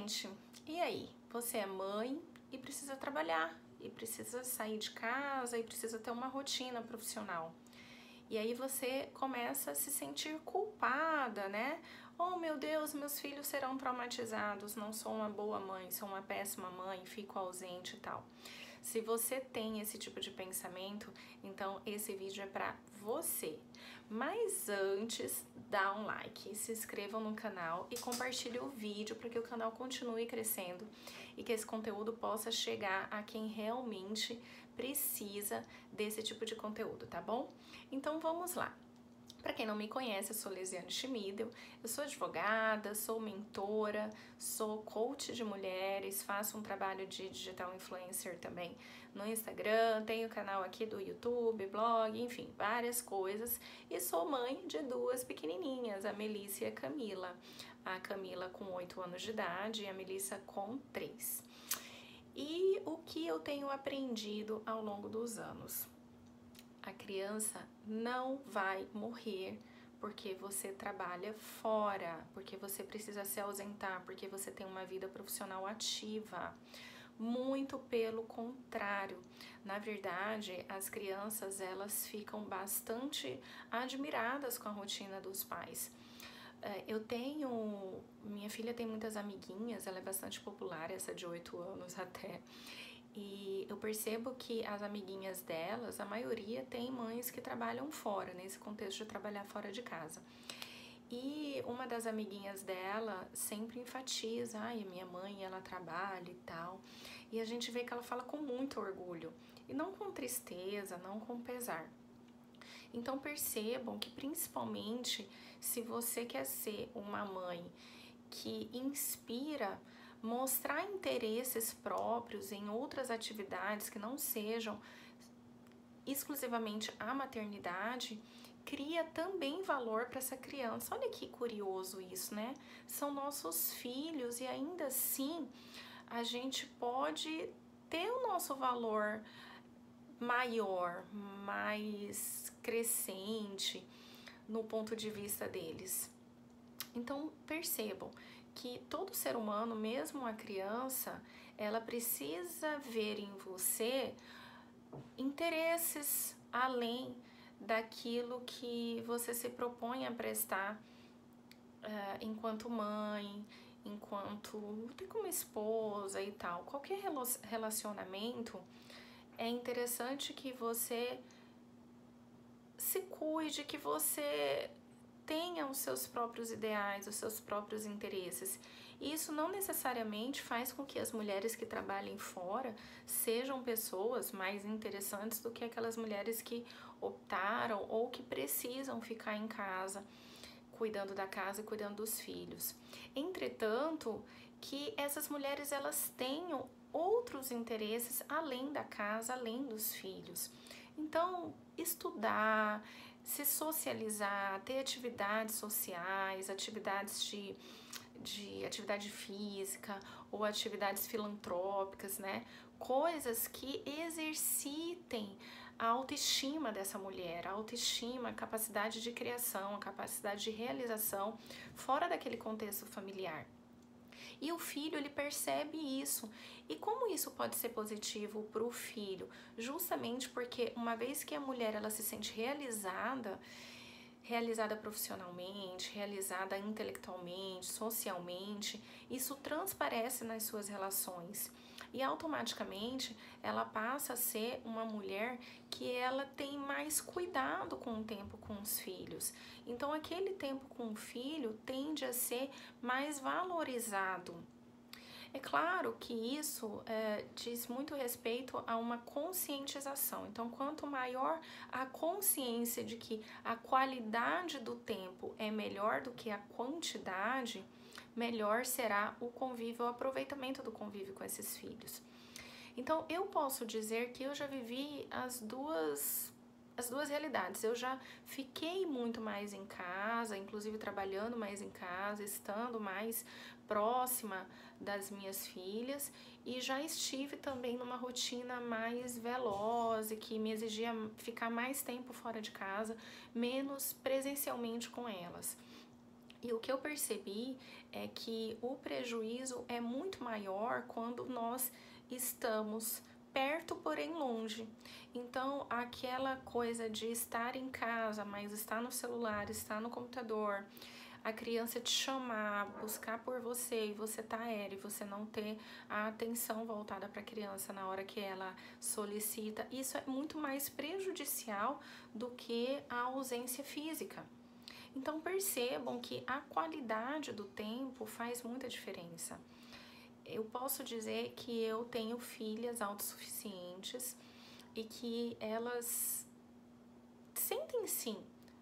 gente, e aí? Você é mãe e precisa trabalhar, e precisa sair de casa, e precisa ter uma rotina profissional. E aí você começa a se sentir culpada, né? Oh, meu Deus, meus filhos serão traumatizados, não sou uma boa mãe, sou uma péssima mãe, fico ausente e tal. Se você tem esse tipo de pensamento, então esse vídeo é pra você. Mas antes, dá um like, se inscrevam no canal e compartilhe o vídeo para que o canal continue crescendo e que esse conteúdo possa chegar a quem realmente precisa desse tipo de conteúdo, tá bom? Então vamos lá. Para quem não me conhece, eu sou Lesiane Schmidl, eu sou advogada, sou mentora, sou coach de mulheres, faço um trabalho de digital influencer também no Instagram, tenho canal aqui do YouTube, blog, enfim, várias coisas. E sou mãe de duas pequenininhas, a Melissa e a Camila. A Camila com 8 anos de idade e a Melissa com 3. E o que eu tenho aprendido ao longo dos anos? A criança não vai morrer porque você trabalha fora, porque você precisa se ausentar, porque você tem uma vida profissional ativa. Muito pelo contrário. Na verdade, as crianças elas ficam bastante admiradas com a rotina dos pais. Minha filha tem muitas amiguinhas, ela é bastante popular, essa de 8 anos até. E eu percebo que as amiguinhas delas, a maioria tem mães que trabalham fora, nesse contexto de trabalhar fora de casa. E uma das amiguinhas dela sempre enfatiza, ai, minha mãe, ela trabalha e tal. E a gente vê que ela fala com muito orgulho, e não com tristeza, não com pesar. Então percebam que principalmente se você quer ser uma mãe que inspira, mostrar interesses próprios em outras atividades que não sejam exclusivamente a maternidade, cria também valor para essa criança. Olha que curioso isso, né? São nossos filhos e ainda assim a gente pode ter o nosso valor maior, mais crescente no ponto de vista deles. Então percebam que todo ser humano, mesmo a criança, ela precisa ver em você interesses além daquilo que você se propõe a prestar enquanto mãe, enquanto até como esposa e tal. Qualquer relacionamento é interessante que você se cuide, que você tenha os seus próprios ideais, os seus próprios interesses. E isso não necessariamente faz com que as mulheres que trabalhem fora sejam pessoas mais interessantes do que aquelas mulheres que optaram ou que precisam ficar em casa, cuidando da casa e cuidando dos filhos. Entretanto, que essas mulheres elas tenham outros interesses além da casa, além dos filhos. Então, estudar, se socializar, ter atividades sociais, atividades de atividade física ou atividades filantrópicas, né? Coisas que exercitem a autoestima dessa mulher, a autoestima, a capacidade de criação, a capacidade de realização fora daquele contexto familiar. E o filho, ele percebe isso. E como isso pode ser positivo para o filho? Justamente porque uma vez que a mulher ela se sente realizada profissionalmente, realizada intelectualmente, socialmente, isso transparece nas suas relações. E automaticamente ela passa a ser uma mulher que ela tem mais cuidado com o tempo com os filhos. Então aquele tempo com o filho tende a ser mais valorizado. É claro que isso diz muito respeito a uma conscientização. Então, quanto maior a consciência de que a qualidade do tempo é melhor do que a quantidade, melhor será o convívio, o aproveitamento do convívio com esses filhos. Então, eu posso dizer que eu já vivi as duas realidades. Eu já fiquei muito mais em casa, inclusive trabalhando mais em casa, estando mais próxima das minhas filhas, e já estive também numa rotina mais veloz e que me exigia ficar mais tempo fora de casa, menos presencialmente com elas. E o que eu percebi é que o prejuízo é muito maior quando nós estamos perto, porém longe. Então, aquela coisa de estar em casa, mas estar no celular, estar no computador, a criança te chamar, buscar por você e você tá aéreo, e você não ter a atenção voltada para a criança na hora que ela solicita, isso é muito mais prejudicial do que a ausência física. Então percebam que a qualidade do tempo faz muita diferença. Eu posso dizer que eu tenho filhas autossuficientes e que elas sentem sim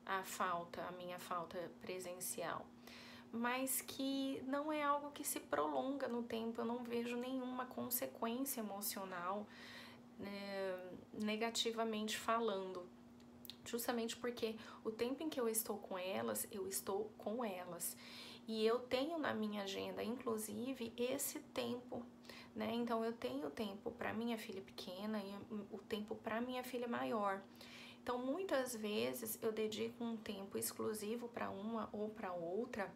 a minha falta presencial, mas que não é algo que se prolonga no tempo. Eu não vejo nenhuma consequência emocional, né, negativamente falando. Justamente porque o tempo em que eu estou com elas, eu estou com elas. E eu tenho na minha agenda, inclusive, esse tempo, né? Então, eu tenho tempo para minha filha pequena e o tempo para minha filha maior. Então, muitas vezes eu dedico um tempo exclusivo para uma ou para outra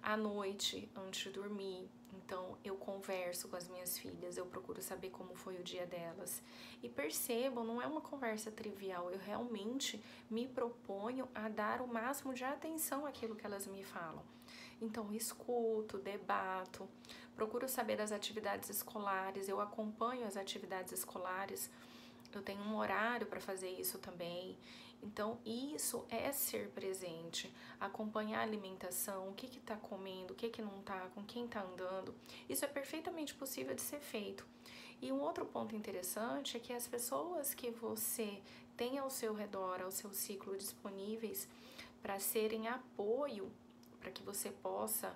à noite, antes de dormir. Então, eu converso com as minhas filhas, eu procuro saber como foi o dia delas. E percebam, não é uma conversa trivial, eu realmente me proponho a dar o máximo de atenção àquilo que elas me falam. Então, escuto, debato, procuro saber das atividades escolares, eu acompanho as atividades escolares, eu tenho um horário para fazer isso também. Então, isso é ser presente, acompanhar a alimentação, o que está comendo, o que não está, com quem está andando. Isso é perfeitamente possível de ser feito. E um outro ponto interessante é que as pessoas que você tem ao seu redor, ao seu ciclo disponíveis para serem apoio, para que você possa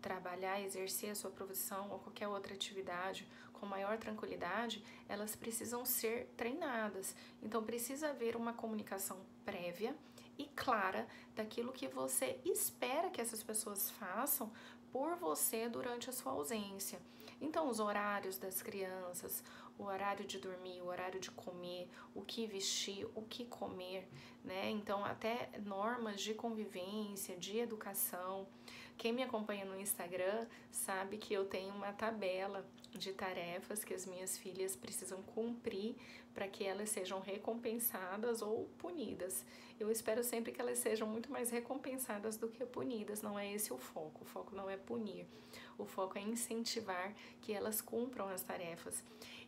trabalhar, exercer a sua profissão ou qualquer outra atividade com maior tranquilidade, elas precisam ser treinadas. Então precisa haver uma comunicação prévia e clara daquilo que você espera que essas pessoas façam por você durante a sua ausência. Então os horários das crianças, o horário de dormir, o horário de comer, o que vestir, o que comer, né? Então até normas de convivência, de educação. Quem me acompanha no Instagram sabe que eu tenho uma tabela de tarefas que as minhas filhas precisam cumprir para que elas sejam recompensadas ou punidas. Eu espero sempre que elas sejam muito mais recompensadas do que punidas, não é esse o foco não é punir, o foco é incentivar que elas cumpram as tarefas.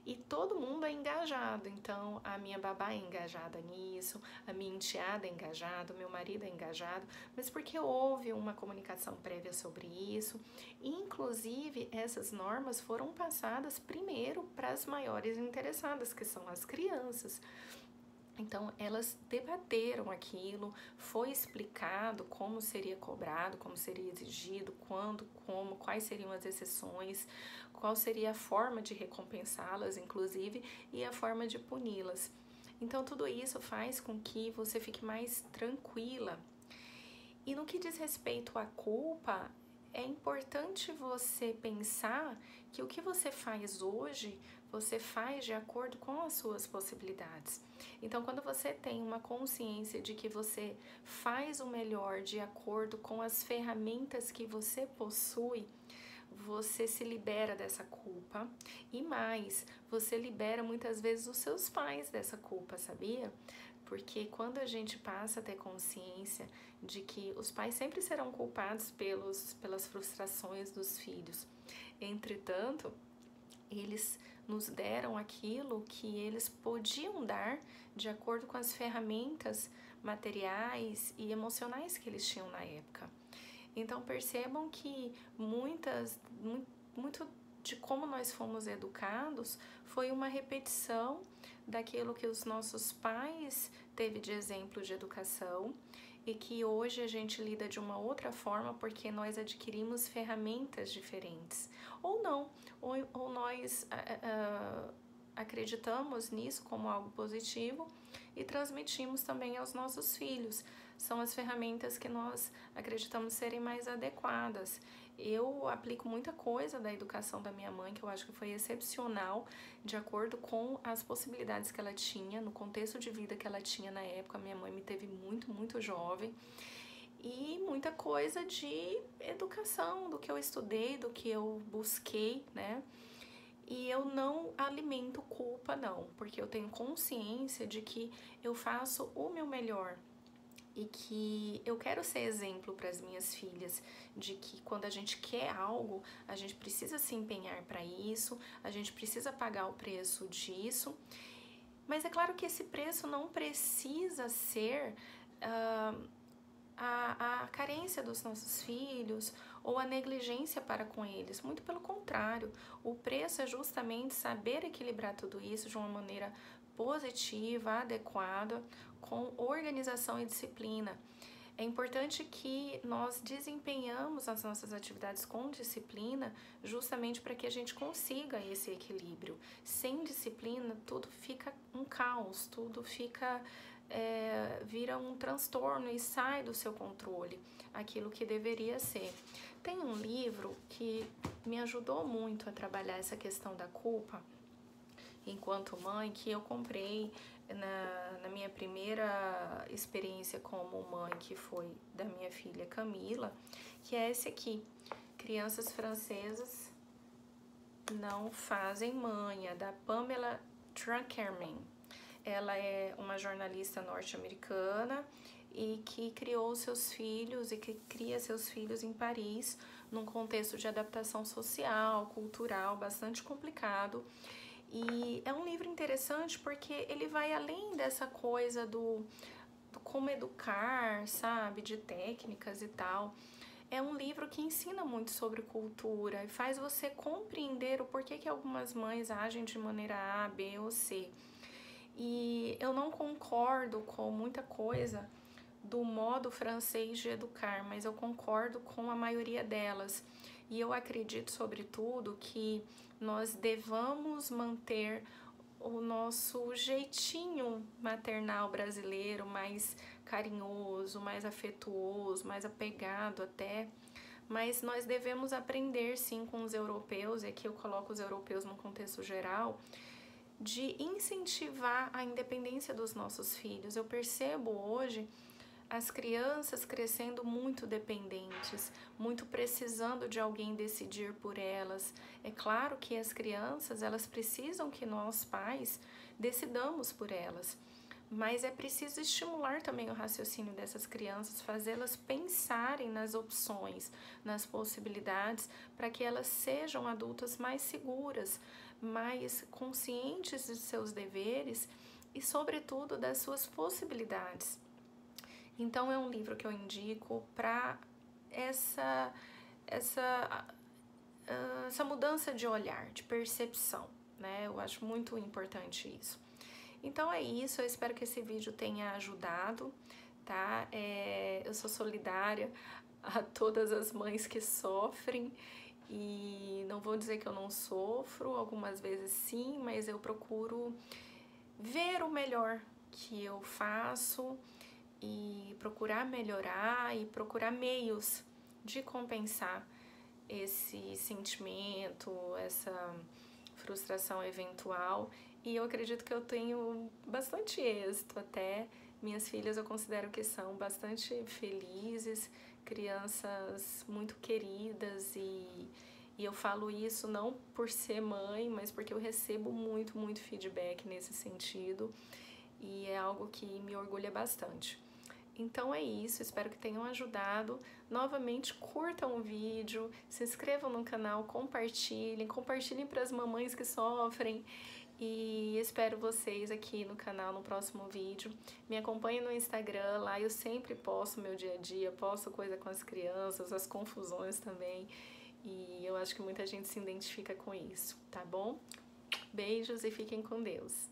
E todo mundo é engajado, então a minha babá é engajada nisso, a minha enteada é engajada, o meu marido é engajado, mas porque houve uma comunicação prévia sobre isso. Inclusive, essas normas foram passadas primeiro para as maiores interessadas, que são as crianças. Então, elas debateram aquilo, foi explicado como seria cobrado, como seria exigido, quando, como, quais seriam as exceções, qual seria a forma de recompensá-las, inclusive, e a forma de puni-las. Então, tudo isso faz com que você fique mais tranquila. E no que diz respeito à culpa, é importante você pensar que o que você faz hoje, você faz de acordo com as suas possibilidades. Então, quando você tem uma consciência de que você faz o melhor de acordo com as ferramentas que você possui, você se libera dessa culpa e mais, você libera muitas vezes os seus pais dessa culpa, sabia? Porque quando a gente passa a ter consciência de que os pais sempre serão culpados pelas frustrações dos filhos, entretanto, eles nos deram aquilo que eles podiam dar de acordo com as ferramentas materiais e emocionais que eles tinham na época. Então percebam que muito de como nós fomos educados foi uma repetição daquilo que os nossos pais teve de exemplo de educação e que hoje a gente lida de uma outra forma porque nós adquirimos ferramentas diferentes. Ou não, ou nós acreditamos nisso como algo positivo e transmitimos também aos nossos filhos. São as ferramentas que nós acreditamos serem mais adequadas. Eu aplico muita coisa da educação da minha mãe, que eu acho que foi excepcional, de acordo com as possibilidades que ela tinha, no contexto de vida que ela tinha na época. Minha mãe me teve muito, muito jovem. e muita coisa de educação, do que eu estudei, do que eu busquei, né? E eu não alimento culpa, não, porque eu tenho consciência de que eu faço o meu melhor e que eu quero ser exemplo para as minhas filhas de que quando a gente quer algo, a gente precisa se empenhar para isso, a gente precisa pagar o preço disso. Mas é claro que esse preço não precisa ser a carência dos nossos filhos ou a negligência para com eles. Muito pelo contrário, o preço é justamente saber equilibrar tudo isso de uma maneira positiva, adequada, com organização e disciplina. É importante que nós desempenhamos as nossas atividades com disciplina, justamente para que a gente consiga esse equilíbrio. Sem disciplina, tudo fica um caos, tudo fica vira um transtorno e sai do seu controle, aquilo que deveria ser. Tem um livro que me ajudou muito a trabalhar essa questão da culpa enquanto mãe, que eu comprei na minha primeira experiência como mãe, que foi da minha filha Camila, que é esse aqui, Crianças Francesas Não Fazem Manha, da Pamela Druckerman. Ela é uma jornalista norte-americana e que criou seus filhos e que cria seus filhos em Paris, num contexto de adaptação social, cultural, bastante complicado. E é um livro interessante porque ele vai além dessa coisa do como educar, sabe, de técnicas e tal. É um livro que ensina muito sobre cultura e faz você compreender o porquê que algumas mães agem de maneira A, B ou C. E eu não concordo com muita coisa do modo francês de educar, mas eu concordo com a maioria delas. E eu acredito, sobretudo, que nós devamos manter o nosso jeitinho maternal brasileiro, mais carinhoso, mais afetuoso, mais apegado até. Mas nós devemos aprender, sim, com os europeus, e aqui eu coloco os europeus no contexto geral, de incentivar a independência dos nossos filhos. Eu percebo hoje as crianças crescendo muito dependentes, muito precisando de alguém decidir por elas. É claro que as crianças, elas precisam que nós, pais, decidamos por elas. Mas é preciso estimular também o raciocínio dessas crianças, fazê-las pensarem nas opções, nas possibilidades, para que elas sejam adultas mais seguras, mais conscientes de seus deveres e, sobretudo, das suas possibilidades. Então, é um livro que eu indico para essa mudança de olhar, de percepção, né? Eu acho muito importante isso. Então é isso, eu espero que esse vídeo tenha ajudado, tá? Eu sou solidária a todas as mães que sofrem e não vou dizer que eu não sofro, algumas vezes sim, mas eu procuro ver o melhor que eu faço e procurar melhorar e procurar meios de compensar esse sentimento, essa frustração eventual. E eu acredito que eu tenho bastante êxito até. Minhas filhas eu considero que são bastante felizes, crianças muito queridas e eu falo isso não por ser mãe, mas porque eu recebo muito feedback nesse sentido e é algo que me orgulha bastante. Então é isso, espero que tenham ajudado. Novamente, curtam o vídeo, se inscrevam no canal, compartilhem para as mamães que sofrem. E espero vocês aqui no canal no próximo vídeo. Me acompanhem no Instagram, lá eu sempre posto meu dia a dia, posto coisa com as crianças, as confusões também. E eu acho que muita gente se identifica com isso, tá bom? Beijos e fiquem com Deus.